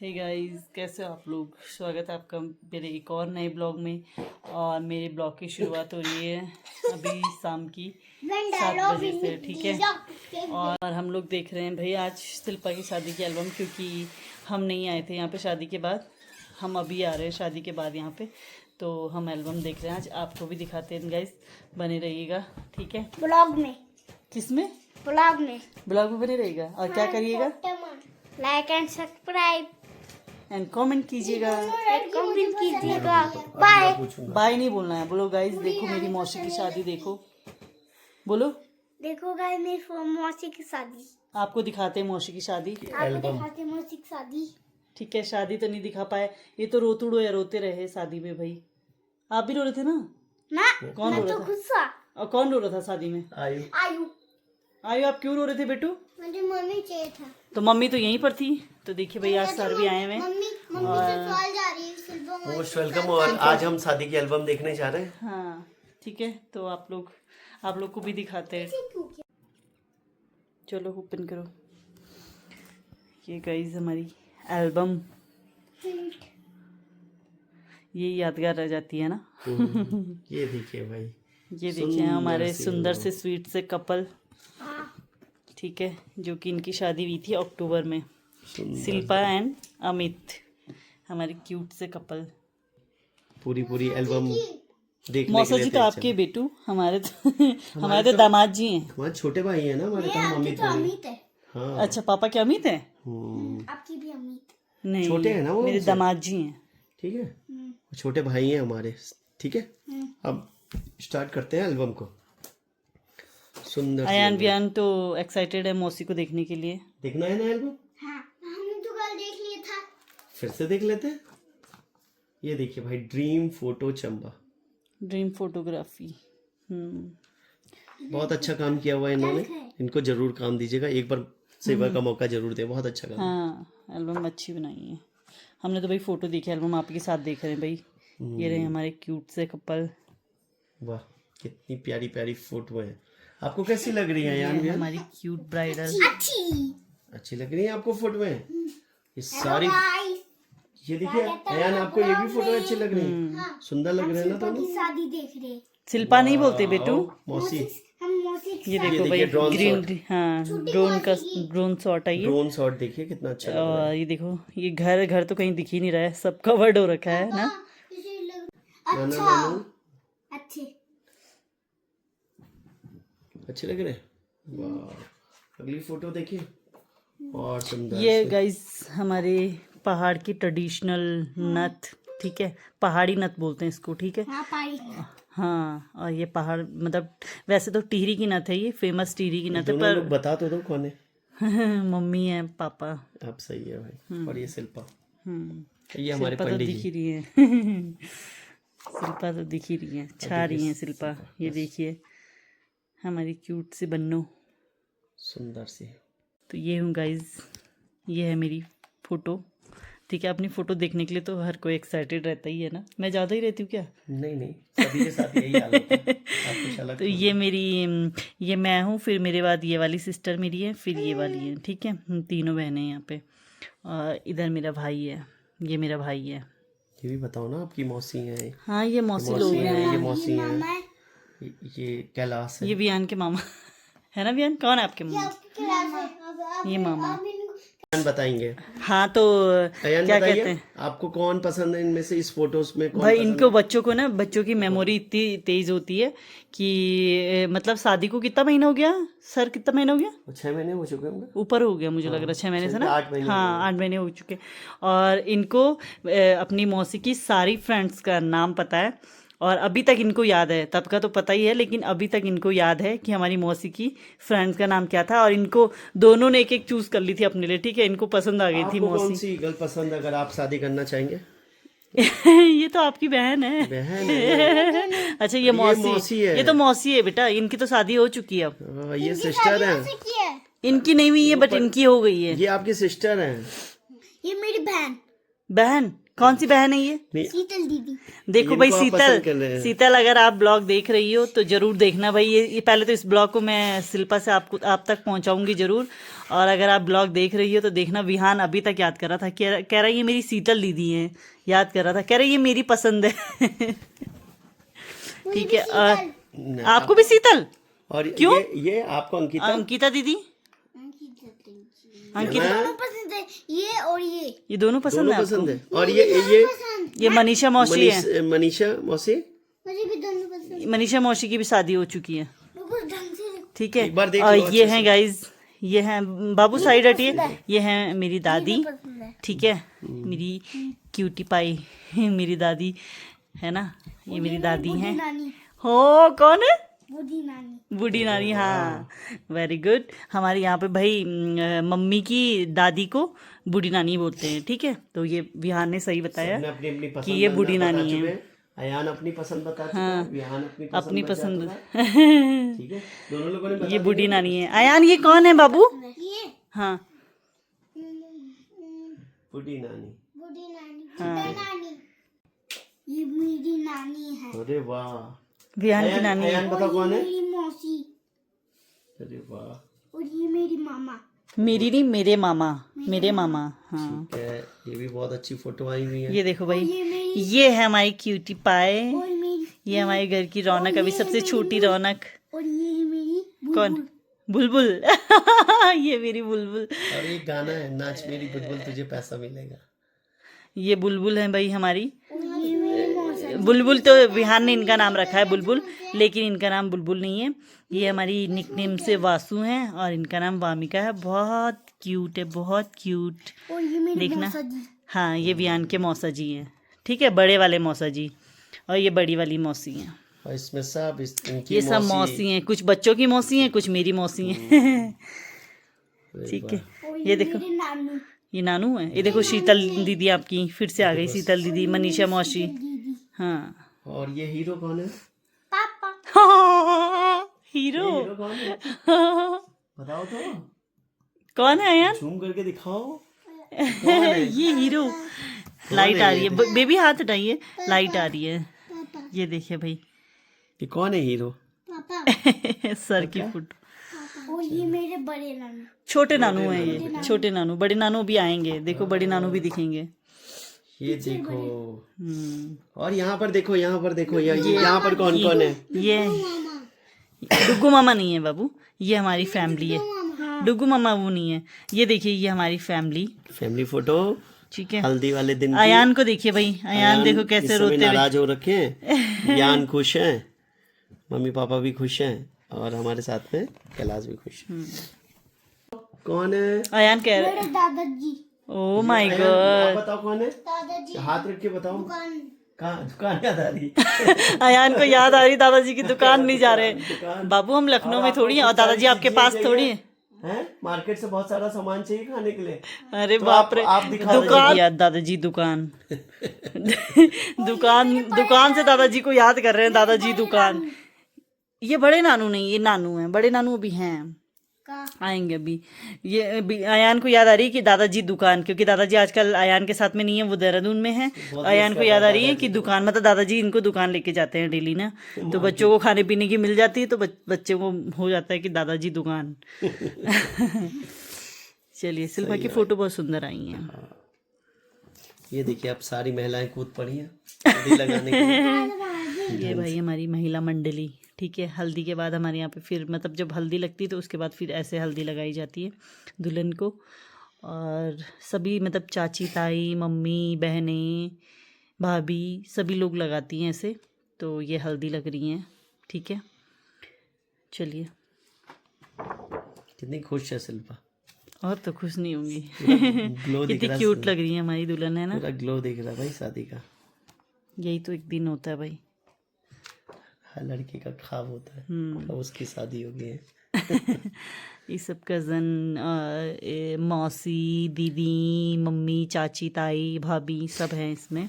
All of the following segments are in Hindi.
हे गाइस, कैसे हो आप लोग। स्वागत है आपका मेरे एक और नए ब्लॉग में। और मेरे ब्लॉग की शुरुआत हो रही है अभी शाम की 7 बजे से, ठीक है। और हम लोग देख रहे हैं भाई आज शिल्पा की शादी की एल्बम, क्योंकि हम नहीं आए थे यहाँ पे शादी के बाद। हम अभी आ रहे हैं शादी के बाद यहाँ पे, तो हम एल्बम देख रहे हैं आज। आपको भी दिखाते हैं गाइस, बने रहिएगा, ठीक है। ब्लॉग में किसमें? ब्लॉग में बने रहिएगा। और क्या करिएगा? Like and subscribe and comment कीजिएगा। कमेंट कीजिएगा। बाय। बाय नहीं बोलना है, बोलो गाइस। देखो मेरी मौसी की शादी, देखो, बोलो। देखो गाइस मेरी मौसी की शादी, आपको दिखाते हैं मौसी की शादी, आपको दिखाते हैं मौसी की शादी। ठीक है। शादी तो नहीं दिखा पाए, ये तो रोते रहे शादी में भाई। आप भी रो रहे थे ना? ना कौन रो मैं रहा तो था? गुस्सा। और कौन रो रहा था शादी में? आयु आयु, आप क्यों रो रहे थे बेटू? मुझे मम्मी चाहिए था। तो मम्मी तो यहीं पर थी। तो देखिए भाई, आज सर भी आए हुए हैं। मम्मी से सवाल जा रही है। Most welcome. और आज हम शादी की एल्बम देखने जा रहे हैं। हाँ ठीक है, तो आप लोग को भी दिखाते हैं। चलो ओपन करो। ये गाइस हमारी एल्बम, ये यादगार रह जाती है ना। ये देखिए भाई, ये देखिए हमारे सुंदर से स्वीट से कपल, ठीक है, जो कि इनकी शादी हुई थी अक्टूबर में। शिल्पा एंड अमित, हमारे क्यूट से कपल। पूरी एल्बम देखने मौसा के जी लिए तो आपके बेटू, हमारे तो दामाद जी हैं। हमारे छोटे भाई है ना, हमारे तो हम अमित बोले। अमित है। हाँ। अच्छा, पापा के अमित हैं? आपकी भी अमित नहीं, छोटे हैं ना वो मेरे हमसे। दामाद जी हैं। ठीक है, छोटे भाई हैं हमारे। ठीक है, अब स्टार्ट करते हैं एल्बम को। सुंदर सी अयान एल्बम। बियान तो एक्साइटेड है मौसी को देखने के लिए। देखना है ना एल्बम, हाँ हमने तो कल देख लिया था। फिर से देख लेते हैं। ये देखिए भाई, dream photo Chamba, dream photography. बहुत अच्छा काम किया हुआ है इन्होंने। इनको जरूर काम दीजिएगा, एक बार सेवा का मौका जरूर दे। बहुत अच्छा काम। हाँ, एल्बम अच्छी बनाई है। हमने तो भाई फोटो देखी, एल्बम आपके साथ देख रहे हैं भाई। ये रहे हमारे क्यूट से कपल। वाह, कितनी प्यारी प्यारी फोटो है। आपको कैसी लग रही है यार? ये हमारी क्यूट ब्राइडल। अच्छी लग रही है आपको फोटो में? ये सारी, ये देखिए अयान, आपको ये भी फोटो अच्छी लग रही है? सुंदर लग रहे हैं ना दोनों? शादी देख रहे। शिल्पा नहीं बोलते बेटू। मौसी, हम मौसी की ये देखो ये भाई, देखिए ड्रोन ग्रीन, हाँ ड्रोन शॉट है ये। ड्रोन शॉट देखिए कितना अच्छा लग रहा है। और ये देखो, ये घर तो कहीं दिख ही नहीं रहा है, सब कवर्ड हो रखा है ना। नाना नानू अच्छे अच्छे लग रहे हैं। वाह, अगली फोटो देखिए, और सुंदर ये से। गाइस हमारे पहाड़ की ट्रेडिशनल नथ, ठीक है, पहाड़ी नथ बोलते हैं इसको, ठीक है। हाँ पाई। हाँ, और ये पहाड़ मतलब वैसे तो टिहरी की नथ है, ये फेमस टिहरी की नथ है, दोनों लोग बता तो दो कौन है। मम्मी है पापा। आप सही है भाई। और ये शिल्पा, हम्म ये हमारे शिल्पा तो पंडित दिख ही जी। रही है। शिल्पा तो दिख ही रही है, छा रही है शिल्पा। ये देखिए हमारी क्यूट सी बन्नू। सुंदर सी। तो ये हूँ गाइज, ये है मेरी फ़ोटो, ठीक है। अपनी फ़ोटो देखने के लिए तो हर कोई एक्साइटेड रहता ही है ना। मैं ज़्यादा ही रहती हूँ क्या? नहीं, सभी के साथ यही हाल होता है। आप कुछ अलग तो ये मेरी, ये मैं हूँ, फिर मेरे बाद ये वाली सिस्टर मेरी है, फिर ये वाली है, ठीक है। हम तीनों बहनें हैं यहाँ पे। और इधर मेरा भाई है, ये मेरा भाई है। ये भी बताओ ना, आपकी मौसी हैं? हाँ, ये मौसी लोग हैं। ये मौसी हैं। ये कैलाश है। ये बियान के मामा है ना। बियान कौन है आपके मामा? ये मामा। अयान बताएंगे। हाँ, तो अयान क्या बताइए, कहते हैं आपको कौन पसंद है इनमें से? इस फोटोज में कौन भाई, पसंद इनको बच्चों को ना, बच्चों की मेमोरी इतनी तेज होती है कि मतलब शादी को कितना महीना हो गया सर? कितना महीना हो गया? है? 6 महीने हो चुके होंगे। ऊपर हो गया मुझे लग रहा है, 6 महीने से ना। 8 महीने। हाँ, 8 महीने हो चुके। और इनको अपनी मौसी की सारी फ्रेंड्स का नाम पता है, और अभी तक इनको याद है। तब का तो पता ही है, लेकिन अभी तक इनको याद है कि हमारी मौसी की फ्रेंड्स का नाम क्या था। और इनको दोनों ने एक चूज कर ली थी अपने लिए, ठीक है। इनको पसंद आ गई थी आपको कौन मौसी। सी गर्ल पसंद है अगर आप शादी करना चाहेंगे? ये तो आपकी बहन है। बहन है। अच्छा, ये मौसी है। ये तो मौसी है बेटा, इनकी तो शादी हो चुकी है अब। हाँ, ये सिस्टर है। इनकी नहीं हुई है, बट इनकी हो गई है। ये आपकी सिस्टर है। ये मेरी बहन। बहन कौन सी बहन है ये? नहीं, शीतल दीदी। देखो भाई इनको आप पसंद कर रहे शीतल, हैं। शीतल अगर आप ब्लॉग देख रही हो तो जरूर देखना भाई। ये पहले तो इस ब्लॉग को मैं शिल्पा से आप तक पहुंचाऊंगी जरूर। और अगर आप ब्लॉग देख रही हो तो देखना। विहान अभी तक याद कर रहा था, कह रहा ये मेरी शीतल दीदी है, याद कर रहा था, कह रहा ये मेरी पसंद है। ठीक है। और नहीं, आपको भी शीतल? और क्यों? ये आपको अंकिता अंकिता दीदी, अंकिता दोनों पसंद है, ये और ये दोनों पसंद दोनों है पसंद आपको? है। और पसंद। ये मनीषा मौसी है। मनीषा मौसी। मुझे भी दोनों पसंद। मनीषा मौसी की भी शादी हो चुकी है। रुको ढंग से देखो। ठीक है। एक बार देख और लो ये अच्छे हैं से। गाइज, ये हैं बाबू साइड हटिए, ये हैं मेरी दादी। पसंद है। ठीक है, मेरी क्यूटी पाई मेरी दादी है ना, ये मेरी दादी बूढ़ी हैं। नानी। हो कौन है? बूढ़ी नानी। बूढ़ी नानी, हाँ वेरी गुड। हमारे यहाँ पे भाई मम्मी की दादी को बूढ़ी नानी बोलते हैं। ठीक है, तो ये विहान ने सही बताया सबने अपनी अपनी कि ये बूढ़ी बता नानी चुके है। हैं। अयान अपनी पसंद बता चुका हाँ, है, विहान अपनी अपनी बता पसंद। चुका है। ठीक है, दोनों लोगों ने बता ये बूढ़ी दिया। नानी है। अयान ये कौन है बाबू? ये हाँ बूढ़ी नानी। बूढ़ी नानी। हाँ। बूढ़ी नानी। ये मेरी नानी है। अरे वाह, विहान की नानी है। अयान बता कौन है? मेरी मौसी। अरे वाह, और ये मेरी मामा। मेरी नहीं, मेरे मामा, मेरे मामा। हाँ, ठीक है, ये भी बहुत अच्छी फोटो आई हुई है। ये देखो भाई, ये मेरी ये है हमारी क्यूटी पाए, और मेरी ये हमारे घर की रौनक, अभी सबसे छोटी रौनक। और ये है मेरी कौन? बुलबुल। ये मेरी बुलबुल। और एक गाना है, नाच मेरी बुलबुल तुझे पैसा मिलेगा। ये बुलबुल है भाई हमारी। और ये मेरी मौसी। बुलबुल तो विहान ने इनका नाम रखा है बुलबुल, लेकिन इनका नाम बुलबुल नहीं है। ये हमारी निकनेम से वासु हैं और इनका नाम वामिका है। बहुत क्यूट है, बहुत क्यूट। और ये मेरी देखना। मौसा जी। हाँ, ये विहान के मौसा जी हैं। ठीक है, बड़े वाले मौसा जी, और ये बड़ी वाली मौसी हैं। और इसमें सब इनकी ये सब मौसी हैं, कुछ बच्चों की मौसी हैं, कुछ मेरी मौसी हैं। ठीक है, और ये देखो, मेरे नानू। ये नानू है। ये देखो शीतल दीदी आपकी फिर से आ गई, शीतल दीदी, मनीषा मौसी। दीदी। हाँ। और ये हीरो कौन है? पापा। हीरो हीरो कौन है? बताओ तो, कौन है यार? झूम करके दिखाओ। ये हीरो। लाइट आ रही है, बेबी हाथ उठाइए, लाइट आ रही है। पापा। ये देखिए भाई, ये कौन है हीरो? पापा। सर की फुट। और ये मेरे बड़े नानू। छोटे नानू हैं ये, छोटे नानू। बड़े नानू भी आएंगे, देखो बड़े नानू भी दिखेंगे। ये देखो। हम्म, और यहाँ पर देखो, यहाँ पर देखो, यहाँ पर कौन कौन है? ये डुग्गू मामा नहीं है बाबू, ये हमारी फैमिली है। डुग्गू मामा वो नहीं है। ये देखिए, ये हमारी फैमिली। फैमिली फोटो, ठीक है। हल्दी वाले दिन की। अयान को देखिए भाई, अयान देखो इस कैसे समय रोते हुए। नाराज हो रखे हैं। यान खुश है, मम्मी पापा भी खुश हैं, और हमारे साथ में कैलाश भी खुश है। कौन है? अयान कह रहे, मेरे दादाजी। ओ माय आप गॉड। बताओ कौन है? दादाजी। हाथ रख के बताओ। दुकान। कहाँ दुकान याद आ रही? अयान को याद आ रही, दादाजी की दुकान नहीं जा रहे। दुकान। बाबू हम लखनऊ में आपको थोड़ी हैं, और कुछ सारी दादाजी आपके चीजें पास चाहिए? थोड़ी है। हैं? मार्केट से बहुत सारा सामान चाहिए खाने के लिए। अरे तो बाप रे, आप दिखा दीजिए। दुकान याद, दादाजी दुकान। दुकान से दादाजी को याद कर रहे हैं, दादाजी दुकान। ये बड़े नानू नहीं, ये नानू हैं, बड़े नानू अभी हैं, का। आएंगे अभी। ये अभी अयान को याद आ रही है कि दादाजी दुकान, क्योंकि दादाजी आजकल अयान के साथ में नहीं है, वो देहरादून में है। अयान को याद आ रही है कि दुकान, मतलब दादाजी इनको दुकान लेके जाते हैं डेली ना, तो बच्चों को खाने पीने की मिल जाती है, तो बच्चे को हो जाता है कि दादाजी दुकान। चलिए, शिल्पा की फोटो बहुत सुंदर आई है। ये देखिए, अब सारी महिलाएं कूद पड़ी हैं हल्दी लगाने के लिए। ये भाई हमारी महिला मंडली। ठीक है, हल्दी के बाद हमारे यहाँ पे फिर, मतलब जब हल्दी लगती है तो उसके बाद फिर ऐसे हल्दी लगाई जाती है दुल्हन को। और सभी, मतलब चाची ताई, मम्मी, बहनें, भाभी, सभी लोग लगाती हैं ऐसे। तो ये हल्दी लग रही हैं। ठीक है, चलिए। कितनी खुश है शिल्पा, और तो खुश नहीं होंगी। ग्लो दिख कितनी रहा है, क्यूट लग रही है हमारी दुल्हन, है ना? पूरा ग्लो दिख रहा है भाई शादी का। यही तो एक दिन होता है भाई। हर लड़की का ख्वाब होता है, अब उसकी शादी हो गई है। ये सब कज़न, मौसी, दीदी, मम्मी, चाची, ताई, भाभी सब हैं इसमें,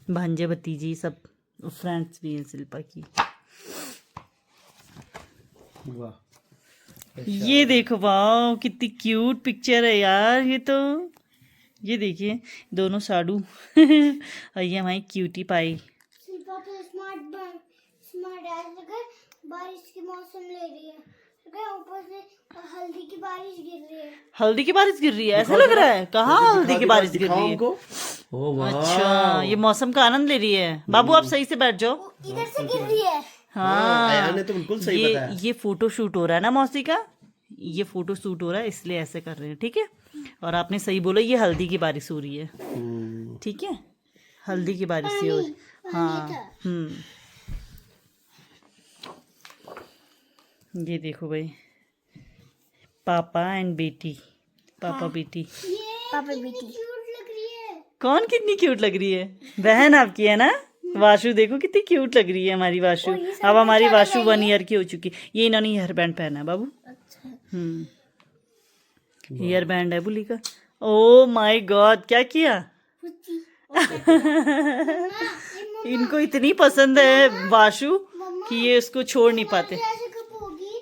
भांजे भतीजी सब, फ्रेंड्स भी हैं शिल्पा की। वाह, ये देखो, वाह कितनी क्यूट पिक्चर है यार, ये तो ये देखिए दोनों साडू और ये हमारी क्यूटी पाई। शिल्पा तो स्मार्ट है। बारिश के मौसम ले रही है, ऊपर से हल्दी की बारिश गिर रही है। हल्दी की बारिश गिर रही है, ऐसा लग रहा है? कहाँ हल्दी की बारिश गिर रही है? ओ वाह, अच्छा, ये मौसम का आनंद ले रही है। बाबू आप सही से बैठ जाओ। इधर से गिर रही है। हाँ, आया ने तो बिल्कुल सही बताया। ये फोटो शूट हो रहा है ना मौसी का, ये फोटो शूट हो रहा है इसलिए ऐसे कर रहे हैं, ठीक है। और आपने सही बोला, ये हल्दी की बारिश हो रही है, ठीक है, हल्दी की बारिश हो रही। हाँ ये देखो भाई, पापा एंड बेटी, पापा बेटी। पापा बेटी क्यूट लग रही है। कौन कितनी क्यूट लग रही है? बहन आपकी है ना? वाशु देखो कितनी क्यूट लग रही है हमारी वाशु। अब हमारी वाशु 1 ईयर की हो चुकी। ये इन्होंने हेयर बैंड पहना है बाबू। हेयर बैंड है बुली का। ओ माय गॉड, क्या किया? इनको इतनी पसंद है वाशु कि ये इसको छोड़ नहीं पाते। जैसे कब होगी?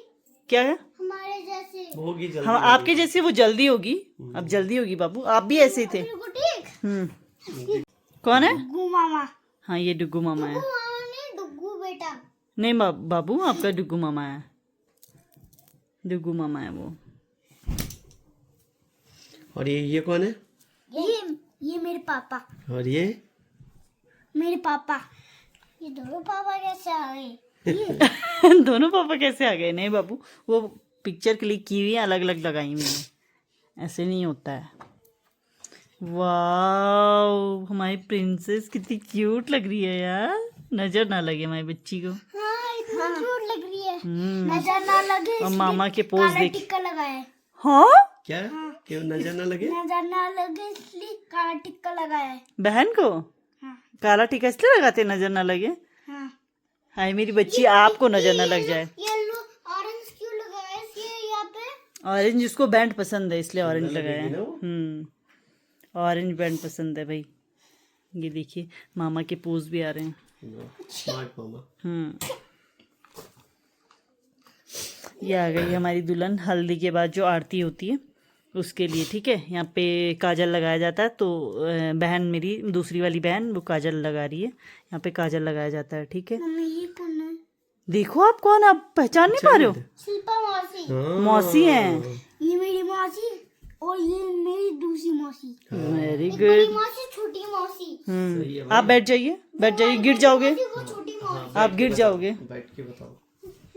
क्या है? हमारे जैसे होगी जल्दी। हाँ, आपके जैसे वो जल्दी होगी। अब जल्दी होगी बाबू, आप भी ऐसे ही थे। ठीक। कौन है? डुग्गू मामा। हाँ, ये डुग्गू मामा है। डुग्गू मामा ने डुग्गू बेटा। नहीं बाबू, आपका डुग्गू मामा है, डुग्गू मामा है वो। और ये कौन है? ये मेरे पापा। और ये मेरे पापा। ये दोनों पापा कैसे आ गए? दोनों पापा कैसे आ गए? नहीं बाबू, वो पिक्चर क्लिक की हुई है, अलग अलग लगाई हुई है, ऐसे नहीं होता है। वाओ, हमारी प्रिंसेस कितनी क्यूट लग रही है यार, नजर ना लगे हमारी बच्ची को। हाँ, इतनी क्यूट लग रही है, नजर ना लगे। और मामा के पोज काला देख। टिक्का लगाया है। हाँ, क्या? क्यों नजर ना लगे? नजर ना लगे इसलिए काला टिक्का लगाया है। बहन को हाँ। काला टीका इसलिए लगाते नजर ना लगे? हाँ। हाय मेरी बच्ची, आपको नजर ना लग जाए। येलो ऑरेंज क्यों लगाया है यहाँ पे? ऑरेंज उसको बैंड पसंद है इसलिए ऑरेंज लगाया है। लगेगी ना ऑरेंज बैंड पसंद है भाई। ये देखिए मामा के पोज भी आ रहे हैं। स्मार्ट मामा। ये आ गई हमारी दुल्हन। हल्दी के बाद जो आरती होती है उसके लिए, ठीक है। यहाँ पे काजल लगाया जाता है, तो बहन मेरी दूसरी वाली बहन वो काजल लगा रही है, यहाँ पे काजल लगाया जाता है, ठीक है। मम्मी ये कौन है? देखो आप कौन, आप पहचान नहीं पा रहे हो? शिल्पा मौसी। मौसी हैं। ये मेरी मौसी और ये मेरी दूसरी मौसी। वेरी बड़ी गुड। मौसी, छोटी मौसी। आप बैठ जाइए, बैठ जाइए, गिर जाओगे, वो छोटी मौसी। आप गिर जाओगे। बैठ के बताओ।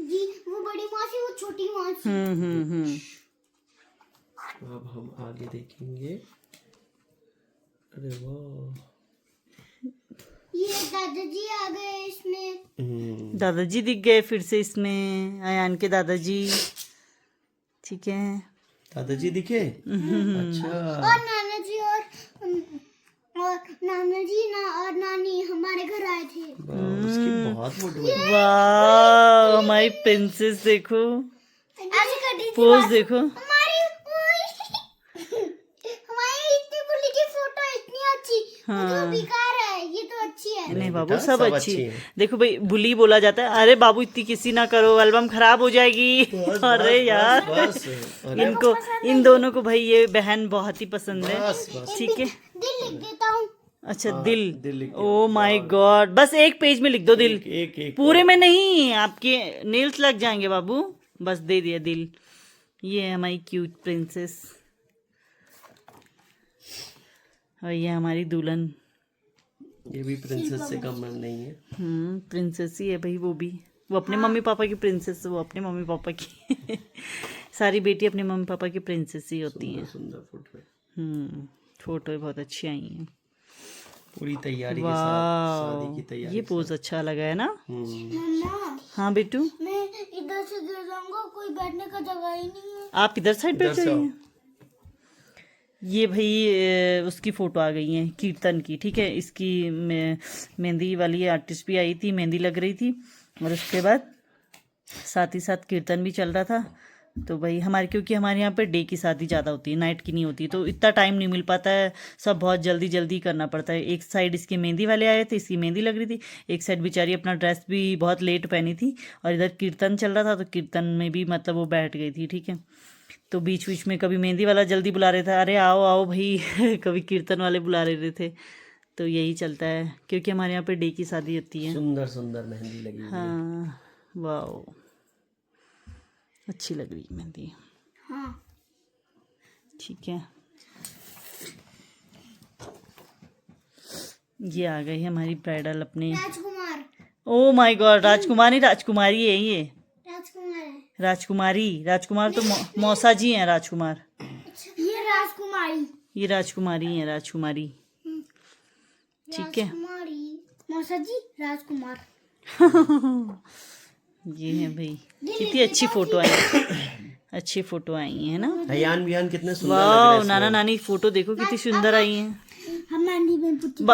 जी, वो बड़ी मौसी, वो छोटी मौसी। अब हम आगे देखेंगे। अरे वाह, ये दादाजी आ गए इसमें। दादाजी दिख गए फिर से इसमें, अयान के दादाजी, ठीक है। दादाजी दिखे? अच्छा। और नाना जी और नाना जी और नानी हमारे घर आए थे। उसकी बहुत फोटो है। वाह, हमारी प्रिंसेस देखो, ऐसे कर दी थी पोज देखो। हमारी हमारी इतनी बुली की फोटो इतनी अच्छी। वो तो बेकार है, ये तो अच्छी है। नहीं बाबू, बेटा, सब सब अच्छी अच्छी है। हैं। देखो भाई, बुली बोला जाता है। अरे बाबू इतनी किसी ना करो, एल्बम खराब हो जाएगी। अरे यार, बस अरे इनको, इन दोनों को भाई ये बहन बहुत ही पसंद है, बस बस। ठीक है। दिल लिख देता हूँ। अच्छा, हाँ, दिल दिल लिख दो। ओ माय गॉड, बस एक पेज में लिख दो दिल, एक पूरे में नहीं, आपके नेल्स लग जाएंगे बाबू। बस दे दिया दिल। ये है हमारी क्यूट प्रिंसेस और ये हमारी दुल्हन। ये भी प्रिंसेस से कम नहीं है। प्रिंसेस ही है भाई, वो भी, वो अपने मम्मी पापा की प्रिंसेस, वो अपने मम्मी पापा की सारी बेटी अपने मम्मी पापा की प्रिंसेस ही होती हैं। सुंदर फोटो है। फोटो बहुत अच्छी आई हैं। पूरी तैयारी के साथ, शादी की वाह, तैयारी ये के पोज अच्छा लगा है ना? मम्मा, हाँ बेटू, मैं इधर से गिर जाऊंगा, कोई बैठने का जगह ही नहीं है। आप इधर साइड बैठ इधर से जाइए। ये भाई उसकी फ़ोटो आ गई है कीर्तन की, ठीक है। इसकी मेहंदी वाली आर्टिस्ट भी आई थी, मेहंदी लग रही थी, और उसके बाद साथ ही साथ कीर्तन भी चल रहा था। तो भाई हमारे, क्योंकि हमारे यहाँ पे डे की शादी ज़्यादा होती है, नाइट की नहीं होती, तो इतना टाइम नहीं मिल पाता है, सब बहुत जल्दी जल्दी करना पड़ता है। एक साइड इसकी मेहंदी वाले आए थे, इसकी मेहंदी लग रही थी, एक साइड बेचारी अपना ड्रेस भी बहुत लेट पहनी थी, और इधर कीर्तन चल रहा था, तो कीर्तन में भी मतलब वो बैठ गई थी, ठीक है। तो बीच बीच में कभी मेहंदी वाला जल्दी बुला रहे थे, अरे आओ आओ भाई कभी कीर्तन वाले बुला रहे थे। तो यही चलता है क्योंकि हमारे यहाँ पे डे की शादी होती है। सुंदर सुंदर मेहंदी लगी हुई है। हाँ वाह, अच्छी लग रही है मेहंदी। हाँ ठीक है, ये आ गई है हमारी ब्राइडल अपने। राजकुमार, ओ माय गॉड, राजकुमारी, राजकुमारी है ये, राजकुमार है। राजकुमारी। राजकुमार तो मौसा जी हैं राजकुमार, ये राजकुमारी, ये राजकुमारी हैं, राजकुमारी। ठीक है, राजकुमारी मौसा जी राजकुमार। ये है भाई, कितनी अच्छी फोटो आई, अच्छी फोटो आई है ना। अयान बियान कितने सुंदर लग रहे वाह, हैं नाना नानी फोटो देखो कितनी सुंदर आई है। हम नानी में पुटी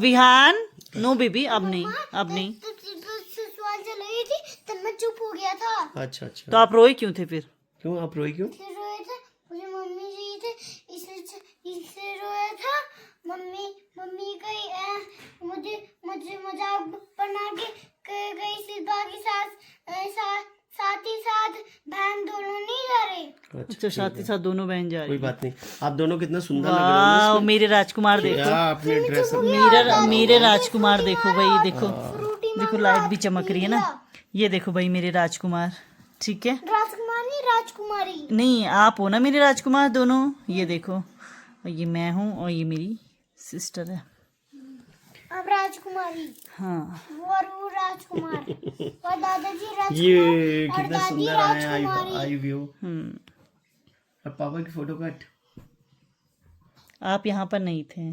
विहान, नो बेबी, अब नहीं, अब नहीं। तो ससुराल चली गई थी तब मैं चुप हो गया था। अच्छा अच्छा। तो आप रोए क्यों थे फिर? क्यों आप रोई क्यों? फिर रोए थे, मुझे मम्मी चाहिए थे, इसलिए रोया था। मम्मी गई मुझे मुझे मजाक बना के गई शिल्पा की साथ ही साथ बहन दोनों नहीं जा रहे। अच्छा, साथ ही साथ दोनों बहन जा कोई रही। बात नहीं, आप दोनों कितना सुंदर लग रहे हो ना वाह, मेरे राजकुमार इसमें। देखो, क्या आपने ड्रेस मेरे राजकुमार देखो भाई, देखो देखो लाइट भी चमक रही है ना। ये देखो भाई मेरे राजकुमार, ठीक है। राजकुमार नहीं राजकुमारी। नहीं, आप हो ना मेरे राजकुमार दोनों। ये देखो, और ये मैं हूँ और ये मेरी सिस्टर है। अब राजकुमारी, हाँ, वो राजकुमार और दादाजी राजकुमार ये और कितना दादी सुंदर आया राजकुमारी। आई व्यू। हम्म। और पापा की फोटो कट। आप यहाँ पर नहीं थे।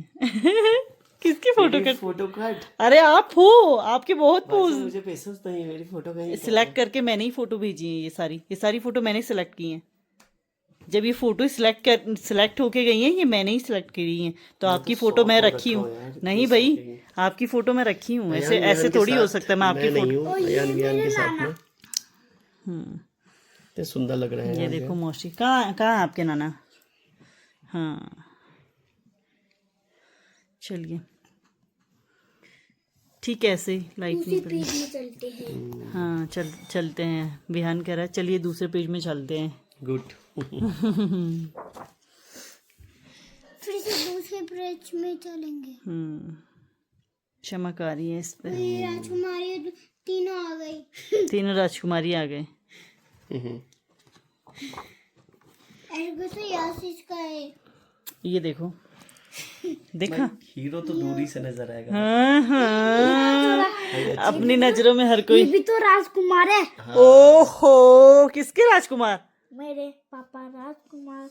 किसकी फोटो मेरी कट? Photo cut. अरे आप हो, आपके बहुत वैसे पोज मुझे पेशेंस नहीं है, मेरी फोटो कहीं सिलेक्ट करके मैंने ही फोटो भेजी है। ये सारी फोटो मैंने सिलेक्ट की हैं। जब ये फोटो सिलेक्ट होके गई हैं, ये मैंने ही सिलेक्ट करी हैं। तो आपकी फोटो मैं रखी हूँ। नहीं भाई, आपकी फोटो मैं रखी हूँ। ऐसे ऐसे थोड़ी हो सकता है। मैं आपकी फोटो, अयान बियान के साथ में इतने सुंदर लग रहे हैं। ये देखो मौसी, कहाँ आपके नाना? हाँ, चलिए ठीक है, ऐसे ही लाइट नहीं पड़ी। पेज में चलते हैं। हाँ, चलते हैं। विहान कह रहा है चलिए दूसरे पेज में चलते हैं। गुड। फिर से दूसरे पेज में चलेंगे। चमक आ रही है इस पे। ये राजकुमारी तीनों आ गई। तीनों राजकुमारी आ गए। ऐसे तो यासिस का है। ये देखो, देखा? हीरो तो दूरी से नजर आएगा। हाँ हाँ, अपनी नजरों में हर कोई। ये भी तो राजकुमार है। ओहो, किसके राजकुमार? मेरे पापा राजकुमार।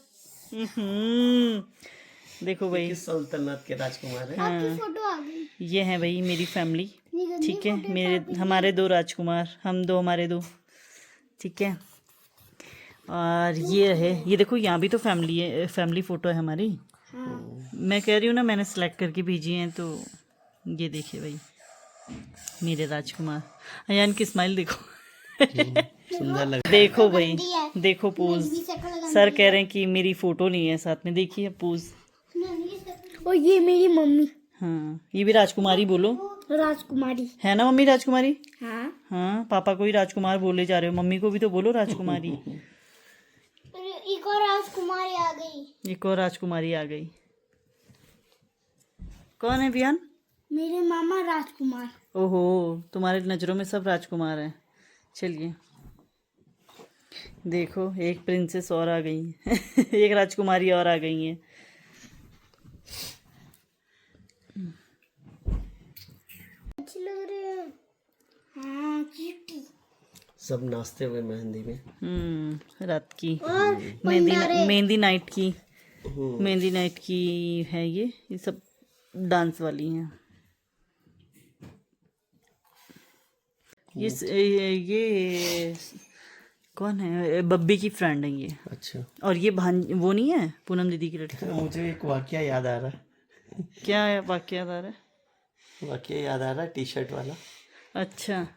देखो भाई, किस सल्तनत के राजकुमार है? आपकी फोटो आ गई। ये है भाई मेरी फैमिली। ये गंदी ठीक है, फोटो हमारे दो राजकुमार, हम दो, हमारे दो। ठीक है, और ये है, ये देखो यहाँ भी तो फैमिली है, फैमिली फोटो है हमारी। हाँ। मैं कह रही हूँ ना, मैंने सेलेक्ट करके भेजी हैं। तो ये देखिए भाई मेरे राजकुमार। अयान की स्माइल देखो। सुंदर लग देखो भाई, गंदी है। देखो पोज। मेरी शक्ल गंदी सर कह रहे हैं कि मेरी फोटो नहीं है साथ में, देखिए पोज। और ये मेरी मम्मी हाँ, ये भी राजकुमारी बोलो, राजकुमारी है ना मम्मी राजकुमारी? हाँ। हाँ, पापा को ही राजकुमार बोले जा रहे हो, मम्मी को भी तो बोलो राजकुमारी। एक और राजकुमारी आ गई। एक और राजकुमारी आ गई। कौन है बियान? मेरे मामा राजकुमार। ओहो, तुम्हारे नज़रों में सब राजकुमार हैं। चलिए देखो, एक प्रिंसेस और आ गई है। एक राजकुमारी और आ गई है। अच्छी लग रही है। हाँ, चीटी। सब नाचते हुए मेहंदी में। रात की और मेहंदी नाइट की, मेहंदी नाइट की है ये सब डांस वाली हैं। ये कौन है? बब्बी की फ्रेंड है ये। अच्छा। और ये वो नहीं है पूनम दीदी की लड़की? मुझे एक वाकया याद आ रहा है। क्या है वाकया याद आ रहा है? वाकया याद आ रहा है, टी शर्ट वाला। अच्छा,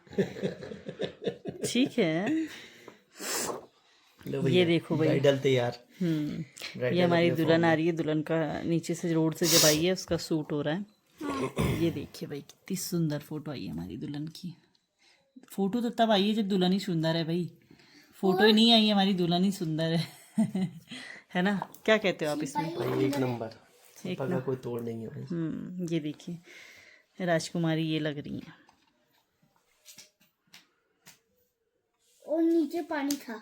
ठीक है। लो ये भैया, देखो भाई, ब्राइडल तैयार। ये हमारी दुल्हन आ रही है। दुल्हन का नीचे से रोड से जब आई है उसका सूट हो रहा है। ये देखिए भाई, कितनी सुंदर फोटो आई है हमारी दुल्हन की। फोटो तो तब आई है जब दुल्हन ही सुंदर है भाई। फोटो ही नहीं आई है, हमारी दुल्हन ही सुंदर है। है ना, क्या कहते हो आप इसमें? भाई एक नंबर, शिल्पा का कोई तोड़ नहीं है भाई। ये देखिए राजकुमारी ये लग रही है। और नीचे पानी था।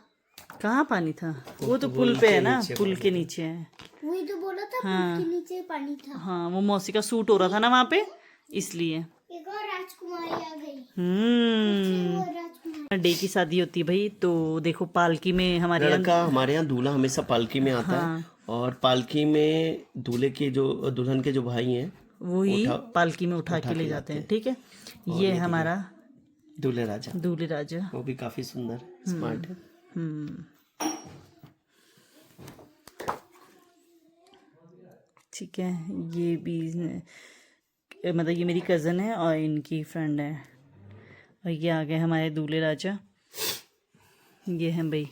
कहाँ पानी था? वो तो पुल पे है ना, पुल के नीचे है। वही तो बोला था, हाँ। पुल के नीचे पानी था। हाँ, वो मौसी का सूट हो रहा था ना वहाँ पे, इसलिए। एक और राजकुमारी आ गई। हम्म, और राजकुमारी डे की शादी होती है भाई, तो देखो पालकी में हमारे लड़का, हमारे यहाँ दूल्हा हमेशा पालकी में आता है, और पालकी में दूल्हे के जो दुल्हन के जो भाई हैं वो ही पालकी में उठा के ले जाते हैं। ठीक है, ये हमारा दूल्हे राजा, दूल्हे राजा। वो भी काफी सुंदर स्मार्ट है। ठीक है, ये भी मतलब ये मेरी कज़न है और इनकी फ्रेंड है। और ये आ गए हमारे दूल्हे राजा। ये हैं भाई,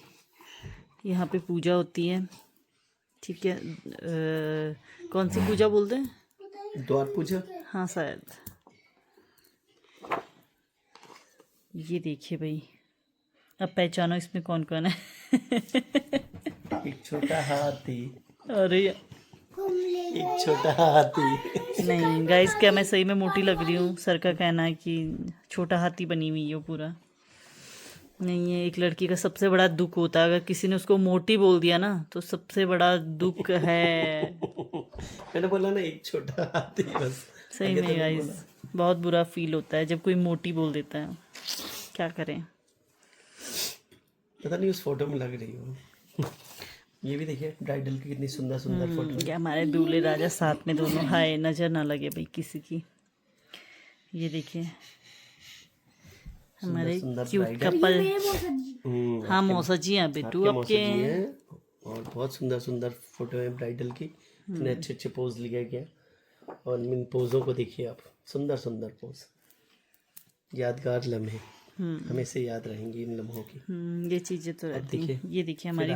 यहाँ पे पूजा होती है। ठीक है, कौन सी पूजा बोलते हैं? द्वार पूजा। हाँ शायद। ये देखिए भाई, अब पहचानो इसमें कौन कौन है। एक छोटा हाथी, अरे एक छोटा हाथी। नहीं गाइस, क्या मैं सही में मोटी लग रही हूँ? सर का कहना है कि छोटा हाथी बनी हुई है पूरा। नहीं, है एक लड़की का सबसे बड़ा दुख होता है, अगर किसी ने उसको मोटी बोल दिया ना तो सबसे बड़ा दुख है। मैंने बोला ना एक छोटा हाथी, बस। सही में गाइस, बहुत बुरा फील होता है जब कोई मोटी बोल देता है। क्या करें? पता नहीं उस फोटो में लग रही हो। ये भी देखिए ब्राइडल की कितनी सुंदर सुंदर फोटो। ये हमारे दूल्हे राजा साथ में दोनों, हाय नजर ना लगे भाई किसी की। ये देखिए हमारे क्यूट कपल। हाँ मौसा जी हैं बेटू आपके। और बहुत सुंदर सुंदर फोटो है ब्राइडल की, इतने अच्छे अच्छे पोज लिए गए। और इन पोजों को देखिए आप, सुंदर सुंदर पोज, यादगार लम्हे, हमेशा याद रहेंगी इन लम्हों की। ये चीजें तो रहती हैं। ये देखिए हमारी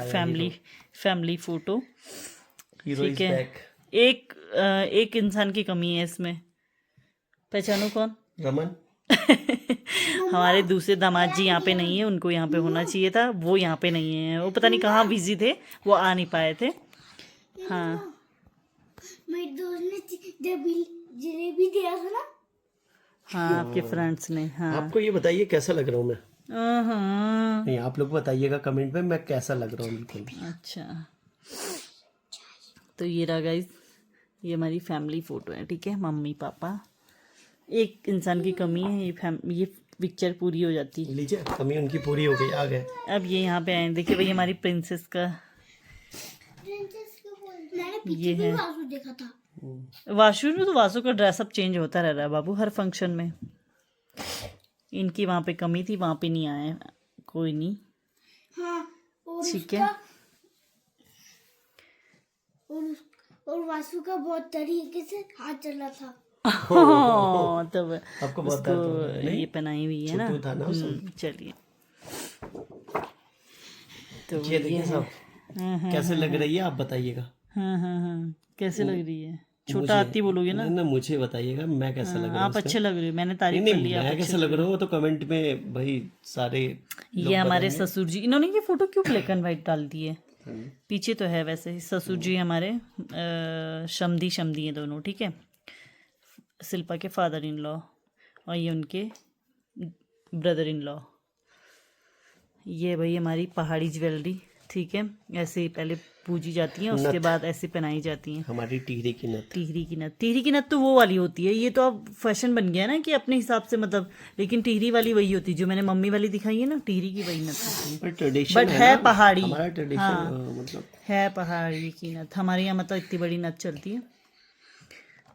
फैमिली फोटो। ठीक है, एक इंसान की कमी है इसमें, पहचानो कौन? रमन। हमारे दूसरे दामाद जी यहाँ पे नहीं है, उनको यहाँ पे होना चाहिए था, वो यहाँ पे नहीं है। वो पता नहीं कहाँ बिजी थे, वो आ नहीं पाए थे। हाँ, मेरे दोस्त ने जलेबी दिया था ना। हाँ आपके फ्रेंड्स ने। हाँ, आपको ये बताइए कैसा लग रहा हूँ मैं? नहीं, आप लोग बताइएगा कमेंट में मैं कैसा लग रहा हूँ बिल्कुल। अच्छा, तो ये रहा गाइस, ये हमारी फैमिली फोटो है। ठीक है, मम्मी पापा, एक इंसान की कमी है, ये पिक्चर पूरी हो जाती है। लीजिए, कमी उनकी पूरी हो गई, आ गए। अब ये यहाँ पे आए, देखिए भाई हमारी प्रिंसेस का ये है। वासु देखा था। वासु ने तो, वासु का ड्रेसअप चेंज होता रह रहा है बाबू हर फंक्शन में। इनकी वहाँ पे कमी थी, वहाँ पे नहीं आए, कोई नहीं। हाँ, ठीक है। और वासु का बहुत तरीके से हाथ चला था। तब आपको बहुत उसको ये पहनाई हुई है ना। था ना चलिए, तो ये देखिए सब कैसे लग रही है, आप बताइएगा। हाँ, कैसे लग रही है? छोटा हाथी बोलोगे ना? ना मुझे बताइएगा मैं कैसा लग रहा हूँ। आप अच्छे लग रहे हो, मैंने तारीफ कर लिया। मैं कैसा लग रहा हूँ तो कमेंट में भाई सारे। ये हमारे ससुर जी, इन्होंने ये फोटो क्यों ब्लैक एंड व्हाइट डाल दी है? पीछे तो है वैसे ही। ससुर जी हमारे शमदी हैं दोनों। ठीक है, शिल्पा के फादर इन लॉ, और ये उनके ब्रदर इन लॉ। ये भाई हमारी पहाड़ी ज्वेलरी। ठीक है, ऐसे ही पहले पूजी जाती हैं, उसके बाद ऐसे पहनाई जाती हैं। हमारी टिहरी की नथ। टिहरी की नथ तो वो वाली होती है, ये तो अब फैशन बन गया ना कि अपने हिसाब से मतलब, लेकिन टिहरी वाली वही होती है जो मैंने मम्मी वाली दिखाई है ना, टिहरी की वही नथ होती है। बट है पहाड़ी, हमारा ट्रेडिशन। हाँ, मतलब है पहाड़ी की नथ हमारे यहाँ, मतलब इतनी बड़ी नथ चलती है।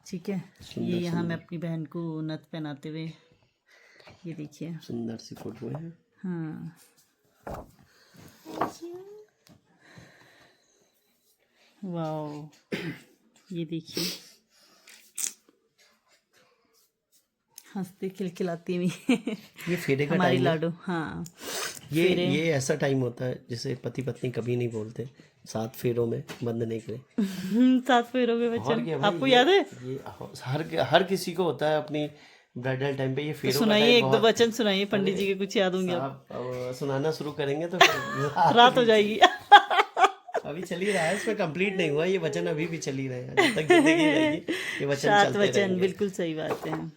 ठीक है, ये यहाँ मैं अपनी बहन को नथ पहनाते हुए, ये देखिए सुंदर सी फोटो है। हाँ, वाओ, ये देखिए हंसते खिलखिलाती हुई ये फेरे का हमारी टाइम लाडो। हाँ, ये ऐसा टाइम होता है जिसे पति पत्नी कभी नहीं बोलते, 7 फेरों में बंद नहीं करे। 7 फेरों में बच्चन, आपको याद है? ये हर किसी को होता है अपनी ब्राइडल टाइम पे। ये फेरों का सुनाइए, 1-2 वचन सुनाइए, पंडित जी के कुछ याद होंगे। आप सुनाना शुरू करेंगे तो रात हो जाएगी। अभी चल ही रहा है, इसमें कंप्लीट नहीं हुआ, ये वचन अभी भी चल ही रहे हैं जब तक जिंदगी रहेगी, ये वचन 7 चलते वचन, रहेंगे। बिल्कुल सही बात है।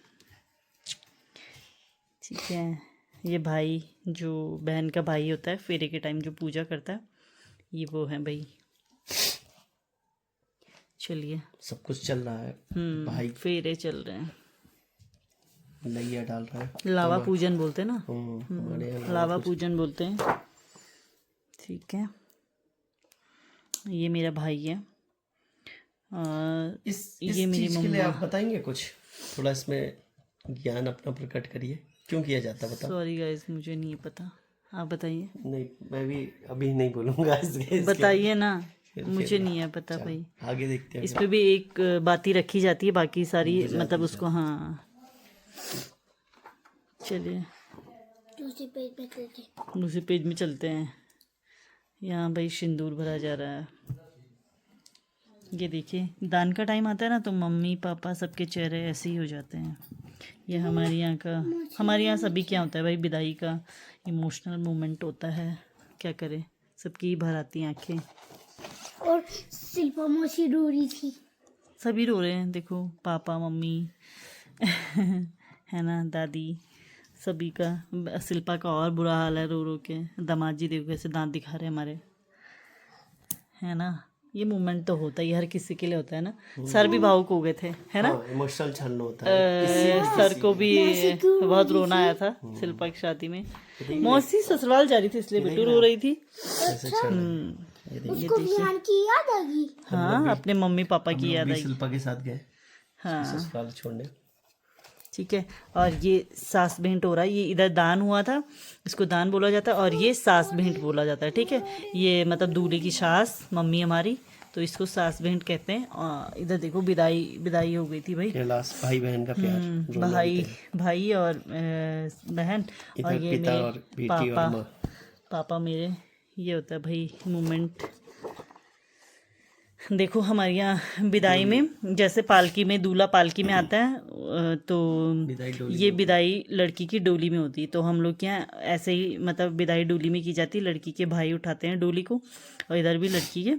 ठीक है, ये भाई जो बहन का भाई होता है फेरे के टाइम जो पूजा करता है, ये वो है भाई। चलिए, सब कुछ चल रहा है, भाई फेरे चल रहे हैं, नैया डाल रहा है। लावा पूजन बोलते हैं ना, हमारे यहाँ लावा पूजन बोलते हैं। ठीक है, ये मेरा भाई है और इस ये मेरी चीज के लिए मम्मा। आप बताएंगे कुछ, थोड़ा इसमें ज्ञान अपना प्रकट करिए, क्यों किया जाता है बताओ। सॉरी गाइस, मुझे नहीं पता, आप बताइए। नहीं, मैं भी अभी नहीं बोलूंगा इसके बताइए ना, फिर मुझे नहीं है पता चलो, भाई। आगे देखते हैं। इस पे भी एक बाती रखी जाती है, बाकी सारी मतलब उसको, हाँ चलिए दूसरे पेज पे चलते। दूसरे पेज में चलते हैं। यहाँ भाई सिंदूर भरा जा रहा है। ये देखिए, दान का टाइम आता है ना तो मम्मी पापा सबके चेहरे ऐसे ही हो जाते हैं। ये हमारे यहाँ का, हमारे यहाँ सभी क्या होता है भाई, विदाई का इमोशनल मोमेंट होता है, क्या करें, सबकी भर आती हैं आँखें। और शिल्पा मौसी रो रही थी। सभी रो रहे हैं, देखो पापा मम्मी है ना, दादी, सभी का। शिल्पा का और बुरा हाल है रो रो के। दामाद जी देखो कैसे दांत दिखा रहे हैं हमारे, है ना। ये मोमेंट तो होता ही, हर किसी के लिए होता है ना। सर भी भावुक हो गए थे, है ना। इमोशनल क्षण होता है। सर को भी बहुत रोना आया था शिल्पा की शादी में। मौसी ससुराल जा रही थी इसलिए बिट्टू रो रही थी। ऐसे क्षण है। ये उसको बिहान की याद आ गई। हाँ, अपने मम्मी पापा की याद आई। शिल्पा के साथ गए हाँ ससुराल छोड़ने। ठीक है, और ये सास भेंट हो रहा है। ये इधर दान हुआ था, इसको दान बोला जाता है, और ये सास भेंट बोला जाता है। ठीक है, ये मतलब दूल्हे की सास मम्मी हमारी, तो इसको सास भेंट कहते हैं। और इधर देखो विदाई, विदाई हो गई थी भाई। कैलाश भाई बहन का प्यार, भाई और बहन, और इधर ये पिता मेरे और बेटी पापा, और माँ। पापा मेरे। ये होता है भाई मोमेंट। देखो हमारे यहाँ विदाई में जैसे पालकी में, दूल्हा पालकी में आता है, तो ये विदाई लड़की की डोली में होती है। तो हम लोग क्या ऐसे ही मतलब विदाई डोली में की जाती है, लड़की के भाई उठाते हैं डोली को, और इधर भी लड़की के।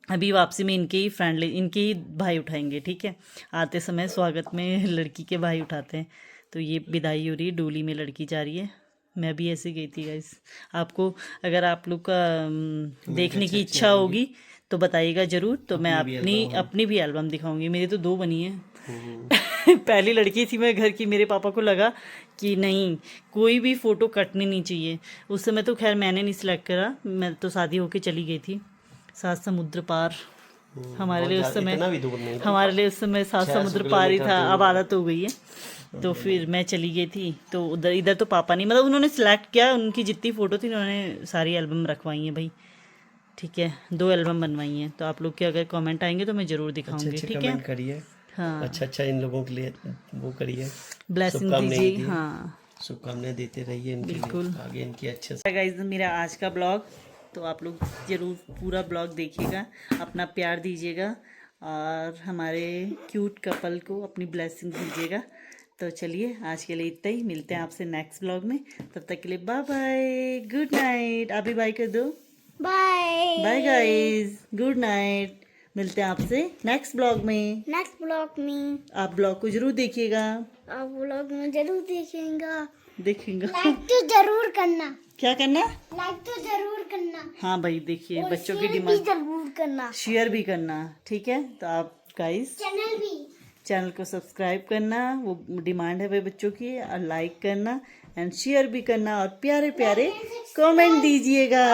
अभी वापसी में इनके ही फ्रेंड, इनके ही भाई उठाएंगे। ठीक है, आते समय स्वागत में लड़की के भाई उठाते हैं। तो ये विदाई हो रही है, डोली में लड़की जा रही है। मैं भी ऐसे गई थी गाइस। आपको अगर आप लोग का देखने की इच्छा होगी तो बताइएगा ज़रूर, तो मैं अपनी भी एल्बम दिखाऊंगी। मेरी तो 2 बनी है। पहली लड़की थी मैं घर की, मेरे पापा को लगा कि नहीं, कोई भी फ़ोटो कटनी नहीं चाहिए। उस समय तो खैर मैंने नहीं सिलेक्ट करा, मैं तो शादी होके चली गई थी 7 समुद्र पार। हमारे लिए उस समय, हमारे लिए उस समय 7 समुद्र पार ही था। अब आदत हो गई है। तो फिर मैं चली गई थी, तो उधर इधर तो पापा नहीं, मतलब उन्होंने सिलेक्ट किया, उनकी जितनी फ़ोटो थी उन्होंने सारी एल्बम रखवाई हैं भाई। ठीक है, 2 एल्बम बनवाई हैं। तो आप लोग के अगर कमेंट आएंगे तो मैं ज़रूर दिखाऊंगी। ठीक है, कमेंट करिए। हाँ, अच्छा इन लोगों के लिए वो करिए, ब्लेसिंग दीजिए। हाँ शुभकामनाएं देते रहिए इनके बिल्कुल। लिए, आगे इनकी अच्छे से। गाइस, मेरा आज का ब्लॉग, तो आप लोग ज़रूर पूरा ब्लॉग देखिएगा, अपना प्यार दीजिएगा और हमारे क्यूट कपल को अपनी ब्लेसिंग दीजिएगा। तो चलिए आज के लिए इतना ही, मिलते हैं आपसे नेक्स्ट ब्लॉग में। तब तक के लिए बाय बाय, गुड नाइट। आप भी बाय कर दो। Bye bye guys, good night. मिलते हैं आपसे नेक्स्ट ब्लॉग में। नेक्स्ट ब्लॉग में। आप ब्लॉग को जरूर देखिएगा। आप ब्लॉग में जरूर देखेंगे। देखेंगे। लाइक तो जरूर करना। क्या करना? लाइक तो जरूर करना। हाँ भाई, देखिए और बच्चों की शेयर भी डिमांड, जरूर करना। शेयर भी करना। ठीक है, तो आप गाइस चैनल को सब्सक्राइब करना, वो डिमांड है भाई बच्चों की, और लाइक करना एंड शेयर भी करना, और प्यारे प्यारे कमेंट दीजिएगा।